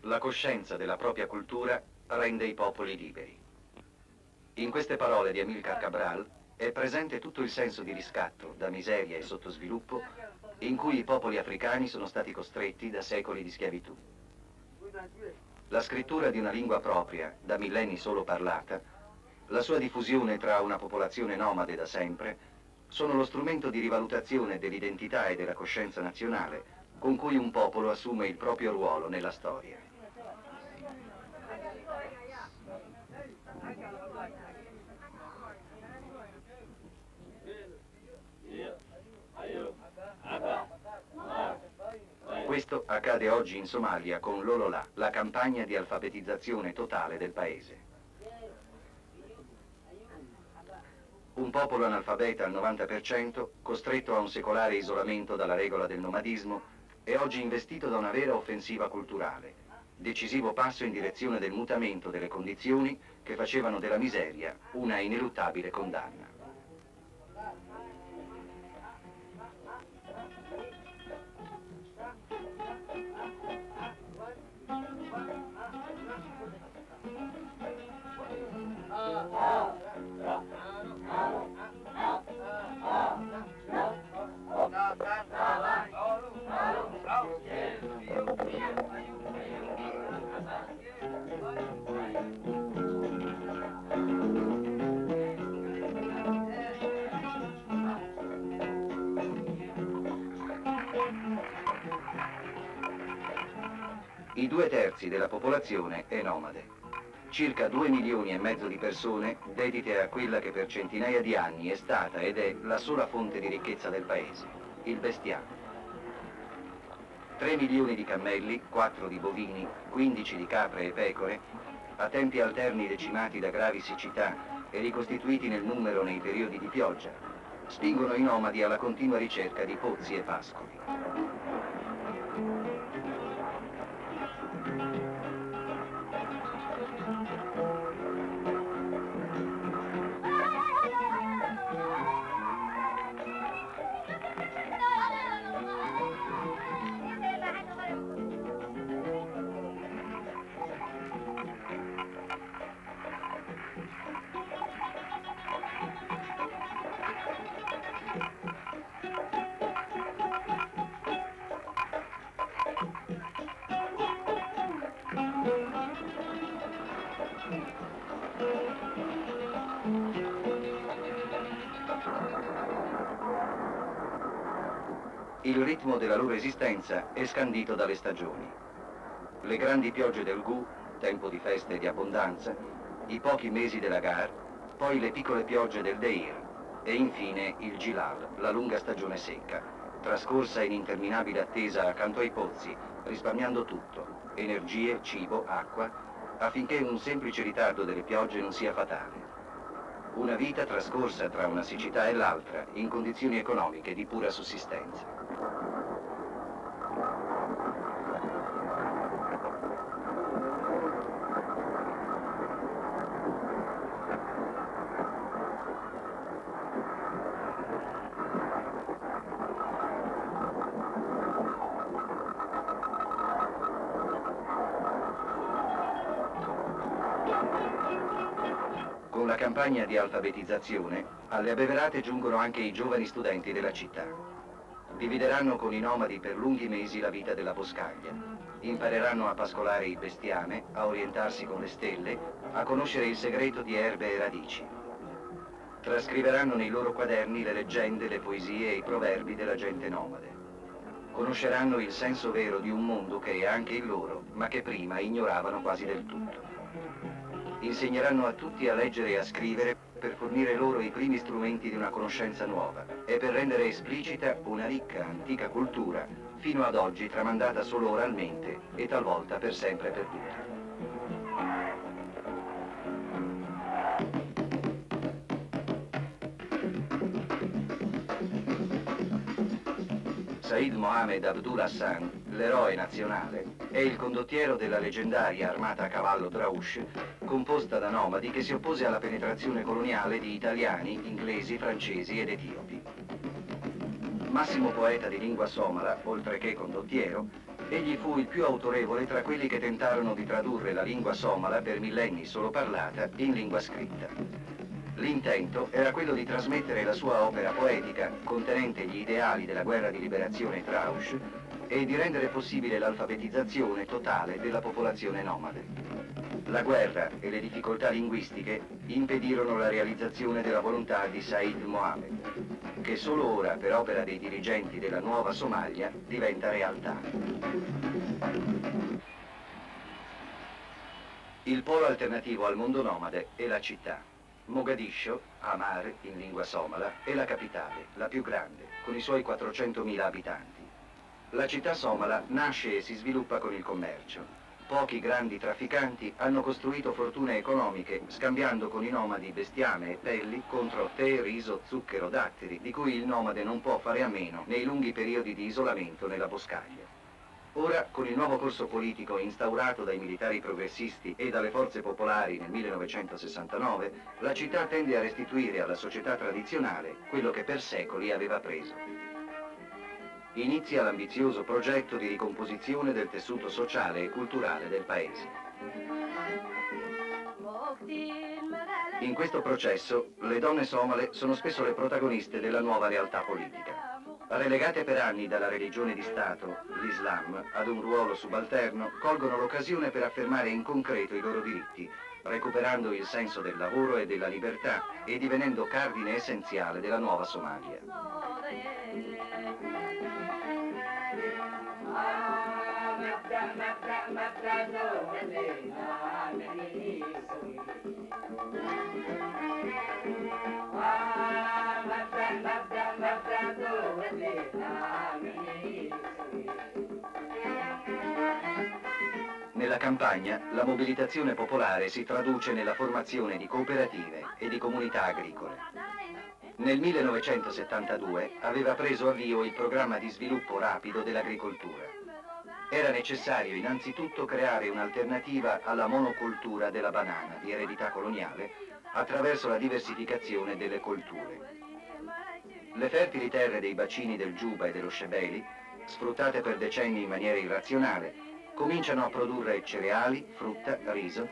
La coscienza della propria cultura rende i popoli liberi. In queste parole di Amílcar Cabral è presente tutto il senso di riscatto da miseria e sottosviluppo in cui i popoli africani sono stati costretti da secoli di schiavitù. La scrittura di una lingua propria, da millenni solo parlata, la sua diffusione tra una popolazione nomade da sempre, sono lo strumento di rivalutazione dell'identità e della coscienza nazionale con cui un popolo assume il proprio ruolo nella storia. Questo accade oggi in Somalia con l'Olola, la campagna di alfabetizzazione totale del paese. Un popolo analfabeta al 90%, costretto a un secolare isolamento dalla regola del nomadismo, è oggi investito da una vera offensiva culturale, decisivo passo in direzione del mutamento delle condizioni che facevano della miseria una ineluttabile condanna. I 2/3 della popolazione è nomade. Circa 2,5 milioni di persone dedite a quella che per centinaia di anni è stata ed è la sola fonte di ricchezza del paese, il bestiame. 3 milioni di cammelli, 4 di bovini, 15 di capre e pecore, a tempi alterni decimati da gravi siccità e ricostituiti nel numero nei periodi di pioggia, spingono i nomadi alla continua ricerca di pozzi e pascoli. Il ritmo della loro esistenza è scandito dalle stagioni. Le grandi piogge del Gu, tempo di feste e di abbondanza, i pochi mesi dell'Agar, poi le piccole piogge del Deir e infine il Gilal, la lunga stagione secca, trascorsa in interminabile attesa accanto ai pozzi, risparmiando tutto, energie, cibo, acqua, affinché un semplice ritardo delle piogge non sia fatale. Una vita trascorsa tra una siccità e l'altra in condizioni economiche di pura sussistenza. Con la campagna di alfabetizzazione, alle abbeverate giungono anche i giovani studenti della città. Divideranno con i nomadi per lunghi mesi la vita della boscaglia. Impareranno a pascolare il bestiame, a orientarsi con le stelle, a conoscere il segreto di erbe e radici. Trascriveranno nei loro quaderni le leggende, le poesie e i proverbi della gente nomade. Conosceranno il senso vero di un mondo che è anche il loro, ma che prima ignoravano quasi del tutto. Insegneranno a tutti a leggere e a scrivere per fornire loro i primi strumenti di una conoscenza nuova e per rendere esplicita una ricca, antica cultura, fino ad oggi tramandata solo oralmente e talvolta per sempre perduta. Said Mohammed Abdul Hassan, l'eroe nazionale, è il condottiero della leggendaria armata a cavallo Draush, composta da nomadi che si oppose alla penetrazione coloniale di italiani, inglesi, francesi ed etiopi. Massimo poeta di lingua somala, oltre che condottiero, egli fu il più autorevole tra quelli che tentarono di tradurre la lingua somala, per millenni solo parlata, in lingua scritta. L'intento era quello di trasmettere la sua opera poetica, contenente gli ideali della guerra di liberazione Draush, e di rendere possibile l'alfabetizzazione totale della popolazione nomade. La guerra e le difficoltà linguistiche impedirono la realizzazione della volontà di Said Mohammed, che solo ora, per opera dei dirigenti della nuova Somalia, diventa realtà. Il polo alternativo al mondo nomade è la città. Mogadiscio, Amar in lingua somala, è la capitale, la più grande, con i suoi 400.000 abitanti. La città somala nasce e si sviluppa con il commercio. Pochi grandi trafficanti hanno costruito fortune economiche scambiando con i nomadi bestiame e pelli contro tè, riso, zucchero, datteri, di cui il nomade non può fare a meno nei lunghi periodi di isolamento nella boscaglia. Ora, con il nuovo corso politico instaurato dai militari progressisti e dalle forze popolari nel 1969, la città tende a restituire alla società tradizionale quello che per secoli aveva preso. Inizia l'ambizioso progetto di ricomposizione del tessuto sociale e culturale del paese. In questo processo, le donne somale sono spesso le protagoniste della nuova realtà politica. Relegate per anni dalla religione di Stato, l'Islam, ad un ruolo subalterno, colgono l'occasione per affermare in concreto i loro diritti, recuperando il senso del lavoro e della libertà e divenendo cardine essenziale della nuova Somalia. Nella campagna, la mobilitazione popolare si traduce nella formazione di cooperative e di comunità agricole. Nel 1972 aveva preso avvio il programma di sviluppo rapido dell'agricoltura. Era necessario innanzitutto creare un'alternativa alla monocoltura della banana di eredità coloniale attraverso la diversificazione delle colture. Le fertili terre dei bacini del Giuba e dello Shebeli, sfruttate per decenni in maniera irrazionale, cominciano a produrre cereali, frutta, riso,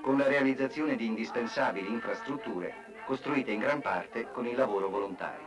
con la realizzazione di indispensabili infrastrutture costruite in gran parte con il lavoro volontario.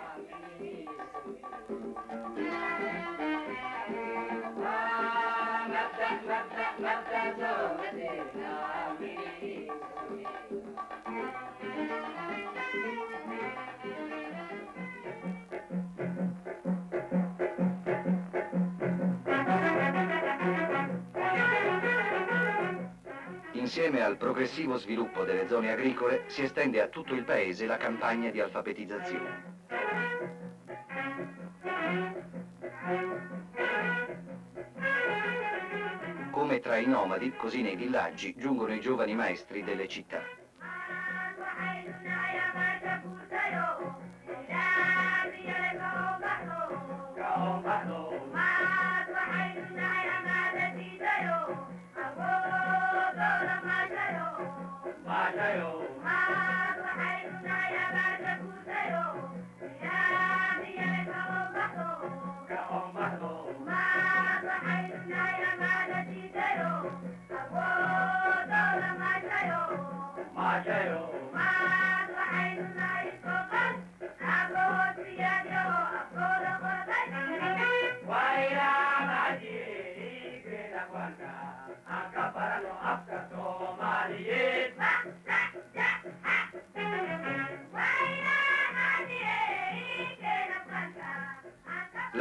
Insieme al progressivo sviluppo delle zone agricole si estende a tutto il paese la campagna di alfabetizzazione. Come tra i nomadi, così nei villaggi giungono i giovani maestri delle città.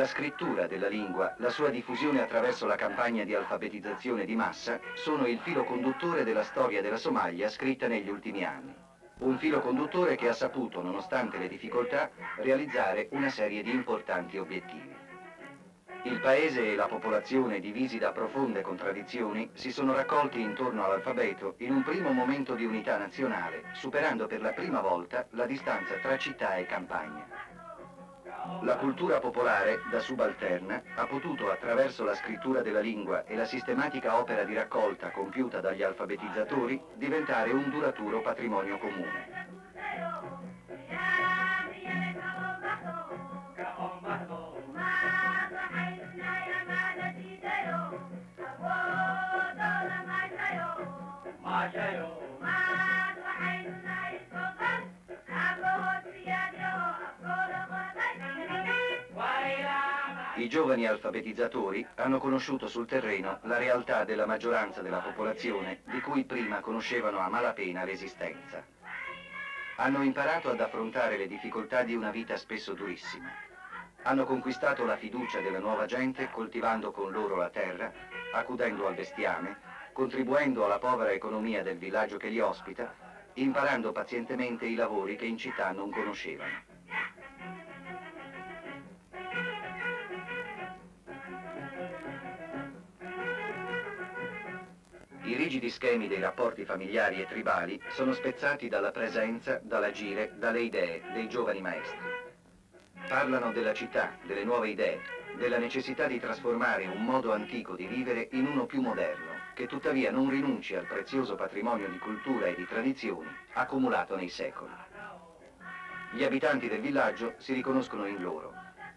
La scrittura della lingua, la sua diffusione attraverso la campagna di alfabetizzazione di massa sono il filo conduttore della storia della Somalia scritta negli ultimi anni. Un filo conduttore che ha saputo, nonostante le difficoltà, realizzare una serie di importanti obiettivi. Il paese e la popolazione, divisi da profonde contraddizioni, si sono raccolti intorno all'alfabeto in un primo momento di unità nazionale, superando per la prima volta la distanza tra città e campagna. La cultura popolare, da subalterna, ha potuto, attraverso la scrittura della lingua e la sistematica opera di raccolta compiuta dagli alfabetizzatori, diventare un duraturo patrimonio comune. I giovani alfabetizzatori hanno conosciuto sul terreno la realtà della maggioranza della popolazione di cui prima conoscevano a malapena l'esistenza. Hanno imparato ad affrontare le difficoltà di una vita spesso durissima. Hanno conquistato la fiducia della nuova gente coltivando con loro la terra, accudendo al bestiame, contribuendo alla povera economia del villaggio che li ospita, imparando pazientemente i lavori che in città non conoscevano. I rigidi schemi dei rapporti familiari e tribali sono spezzati dalla presenza, dall'agire, dalle idee dei giovani maestri. Parlano della città, delle nuove idee, della necessità di trasformare un modo antico di vivere in uno più moderno, che tuttavia non rinunci al prezioso patrimonio di cultura e di tradizioni accumulato nei secoli. Gli abitanti del villaggio si riconoscono in loro,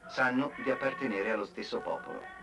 sanno di appartenere allo stesso popolo.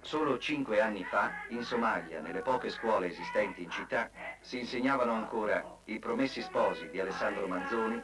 Solo 5 anni fa, in Somalia, nelle poche scuole esistenti in città, si insegnavano ancora I Promessi Sposi di Alessandro Manzoni,